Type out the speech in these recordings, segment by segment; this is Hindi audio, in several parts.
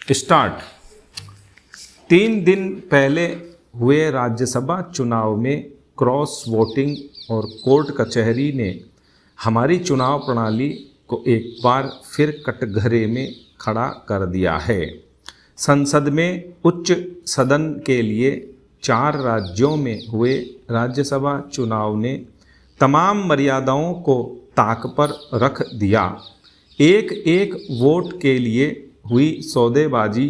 स्टार्ट। 3 दिन पहले हुए राज्यसभा चुनाव में क्रॉस वोटिंग और कोर्ट कचहरी ने हमारी चुनाव प्रणाली को एक बार फिर कटघरे में खड़ा कर दिया है। संसद में उच्च सदन के लिए 4 राज्यों में हुए राज्यसभा चुनाव ने तमाम मर्यादाओं को ताक पर रख दिया। एक एक वोट के लिए हुई सौदेबाजी,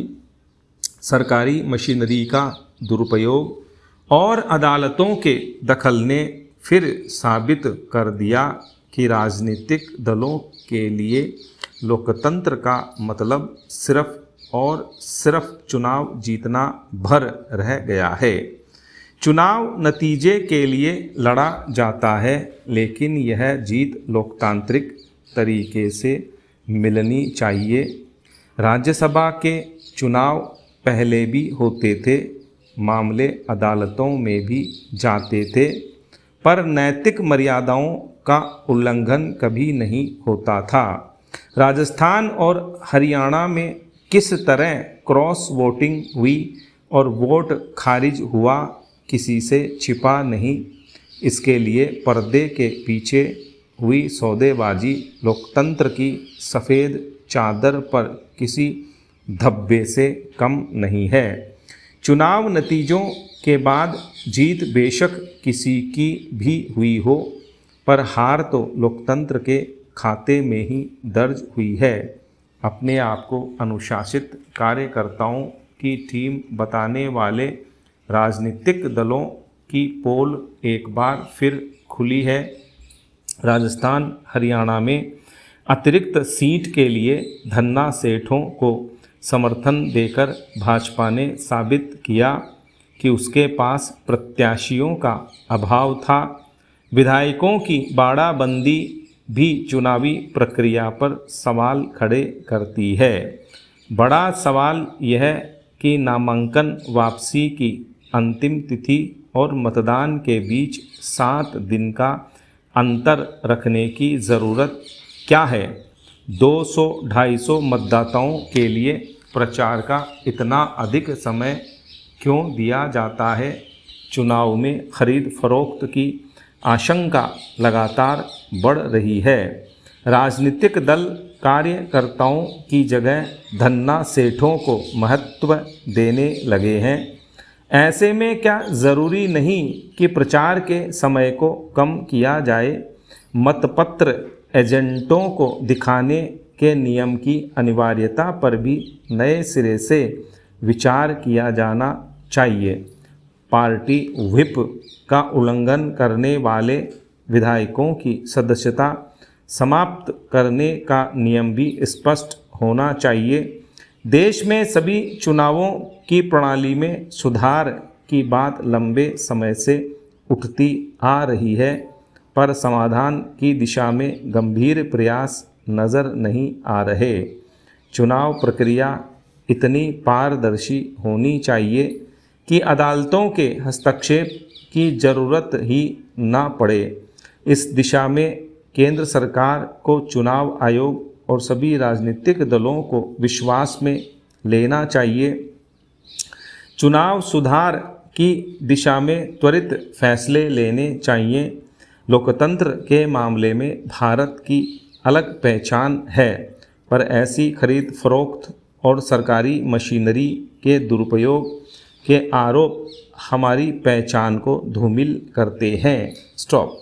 सरकारी मशीनरी का दुरुपयोग और अदालतों के दखल ने फिर साबित कर दिया कि राजनीतिक दलों के लिए लोकतंत्र का मतलब सिर्फ और सिर्फ चुनाव जीतना भर रह गया है। चुनाव नतीजे के लिए लड़ा जाता है, लेकिन यह जीत लोकतांत्रिक तरीके से मिलनी चाहिए। राज्यसभा के चुनाव पहले भी होते थे, मामले अदालतों में भी जाते थे, पर नैतिक मर्यादाओं का उल्लंघन कभी नहीं होता था। राजस्थान और हरियाणा में किस तरह क्रॉस वोटिंग हुई और वोट खारिज हुआ, किसी से छिपा नहीं। इसके लिए पर्दे के पीछे हुई सौदेबाजी लोकतंत्र की सफ़ेद चादर पर किसी धब्बे से कम नहीं है। चुनाव नतीजों के बाद जीत बेशक किसी की भी हुई हो, पर हार तो लोकतंत्र के खाते में ही दर्ज हुई है। अपने आप को अनुशासित कार्यकर्ताओं की टीम बताने वाले राजनीतिक दलों की पोल एक बार फिर खुली है। राजस्थान हरियाणा में अतिरिक्त सीट के लिए धन्ना सेठों को समर्थन देकर भाजपा ने साबित किया कि उसके पास प्रत्याशियों का अभाव था। विधायकों की बाड़ाबंदी भी चुनावी प्रक्रिया पर सवाल खड़े करती है। बड़ा सवाल यह कि नामांकन वापसी की अंतिम तिथि और मतदान के बीच 7 दिन का अंतर रखने की ज़रूरत क्या है। 200-250 मतदाताओं के लिए प्रचार का इतना अधिक समय क्यों दिया जाता है। चुनाव में खरीद फरोख्त की आशंका लगातार बढ़ रही है। राजनीतिक दल कार्यकर्ताओं की जगह धन्ना सेठों को महत्व देने लगे हैं। ऐसे में क्या ज़रूरी नहीं कि प्रचार के समय को कम किया जाए। मतपत्र एजेंटों को दिखाने के नियम की अनिवार्यता पर भी नए सिरे से विचार किया जाना चाहिए। पार्टी व्हिप का उल्लंघन करने वाले विधायकों की सदस्यता समाप्त करने का नियम भी स्पष्ट होना चाहिए। देश में सभी चुनावों की प्रणाली में सुधार की बात लंबे समय से उठती आ रही है, पर समाधान की दिशा में गंभीर प्रयास नज़र नहीं आ रहे। चुनाव प्रक्रिया इतनी पारदर्शी होनी चाहिए कि अदालतों के हस्तक्षेप की ज़रूरत ही ना पड़े। इस दिशा में केंद्र सरकार को चुनाव आयोग और सभी राजनीतिक दलों को विश्वास में लेना चाहिए। चुनाव सुधार की दिशा में त्वरित फैसले लेने चाहिए। लोकतंत्र के मामले में भारत की अलग पहचान है, पर ऐसी खरीद फरोख्त और सरकारी मशीनरी के दुरुपयोग के आरोप हमारी पहचान को धूमिल करते हैं। स्टॉप।